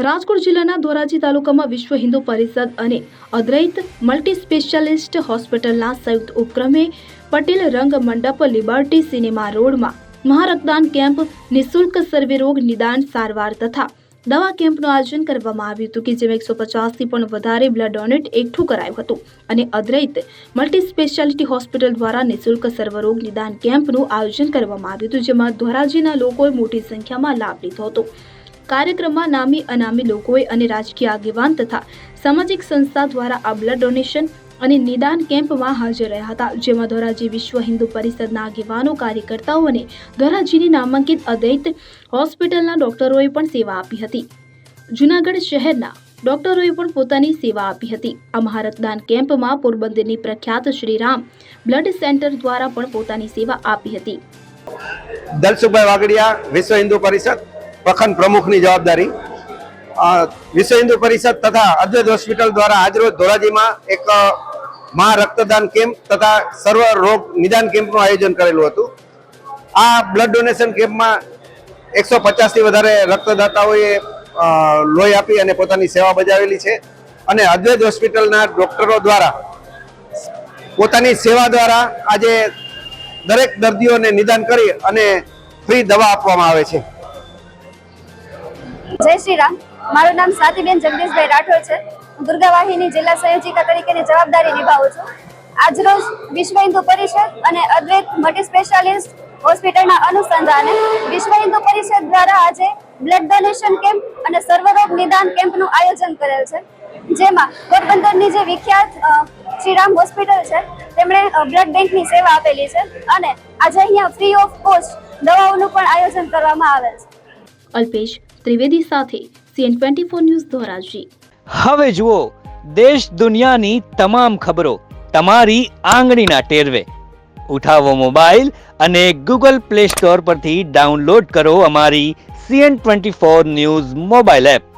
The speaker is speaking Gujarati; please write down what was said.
રાજકોટ જિલ્લાના ધોરાજી તાલુકામાં વિશ્વ હિન્દુ પરિષદ અને અદ્વૈત મલ્ટી સ્પેશિયાલિસ્ટ હોસ્પિટલના સંયુક્ત ઉપક્રમે પટેલ રંગ મંડપ લિબર્ટી સિનેમા રોડમાં મહારક્તદાન કેમ્પ, નિઃશુલ્ક સર્વે રોગ નિદાન સારવાર તથા દવા કેમ્પનું આયોજન કરવામાં આવ્યું હતું કે જેમાં 150થી પણ વધારે બ્લડ ડોનેટ એકઠું કરાયું હતું અને અદ્વૈત મલ્ટી સ્પેશિયાલિટી હોસ્પિટલ દ્વારા નિઃશુલ્ક સર્વરોગ નિદાન કેમ્પનું આયોજન કરવામાં આવ્યું હતું, જેમાં ધોરાજીના લોકોએ મોટી સંખ્યામાં લાભ લીધો હતો। કાર્યક્રમમાં નામી અનામી લોકોએ અને રાજકીય આગેવાન તથા સામાજિક સંસ્થા દ્વારા આ બ્લડ ડોનેશન અને નિદાન કેમ્પમાં હાજર રહ્યા હતા, જેમાં ધોરાજી વિશ્વ હિન્દુ પરિષદના આગેવાનો, કાર્યકર્તાઓ અને ધોરાજીની નામાંકિત અદ્વૈત હોસ્પિટલના ડોક્ટરોએ પણ સેવા આપી હતી। જૂનાગઢ શહેરના ડોક્ટરોએ પણ પોતાની સેવા આપી હતી। આ મહારક્તદાન કેમ્પમાં પોરબંદરની પ્રખ્યાત શ્રીરામ બ્લડ સેન્ટર દ્વારા પણ પોતાની સેવા આપી હતી। દલસુખભાઈ વાગડિયા, વિશ્વ હિન્દુ પરિષદ પ્રખંડ પ્રમુખની જવાબદારી। વિશ્વ હિન્દુ પરિષદ તથા અદ્વૈત હોસ્પિટલ દ્વારા આજરોજ ધોરાજીમાં એક મહા રક્તદાન કેમ્પ તથા સર્વ રોગ નિદાન કેમ્પનું આયોજન કરેલું હતું। આ બ્લડ ડોનેશન કેમ્પમાં 150થી વધારે રક્તદાતાઓએ લોહી આપી અને પોતાની સેવા બજાવેલી છે અને અદ્વૈત હોસ્પિટલના ડોક્ટરો દ્વારા પોતાની સેવા દ્વારા આજે દરેક દર્દીઓને નિદાન કરી અને ફ્રી દવા આપવામાં આવે છે। જય શ્રી રામ। મારું નામ સ્વાતિબેન જગદીશભાઈ રાઠોડ છે। હું દુર્ગા વાહિની જિલ્લા સંયોજિકા તરીકેની જવાબદારી નિભાવું છું। આજરોજ વિશ્વ હિન્દુ પરિષદ અને અદ્વૈત મલ્ટી સ્પેશિયાલિસ્ટ હોસ્પિટલના અનુસંધાને વિશ્વ હિન્દુ પરિષદ દ્વારા આજે બ્લડ ડોનેશન કેમ્પ અને સર્વરોગ નિદાન કેમ્પનું આયોજન કરેલ છે, જેમાં પોરબંદરની જે વિખ્યાત શ્રીરામ હોસ્પિટલ છે તેમણે બ્લડ બેંકની સેવા આપેલી છે અને આજે અહીંયા ફ્રી ઓફ કોસ્ટ દવાઓનું પણ આયોજન કરવામાં આવેલ છે। અલ્પેશ ત્રિવેદી સાથે CN24 ન્યૂઝ ધોરાજી। હવે જુઓ દેશ દુનિયાની તમામ ખબરો તમારી આંગળીના ટેરવે। ઉઠાવો મોબાઈલ અને Google Play Store પરથી ડાઉનલોડ કરો અમારી CN24 ન્યૂઝ મોબાઈલ એપ।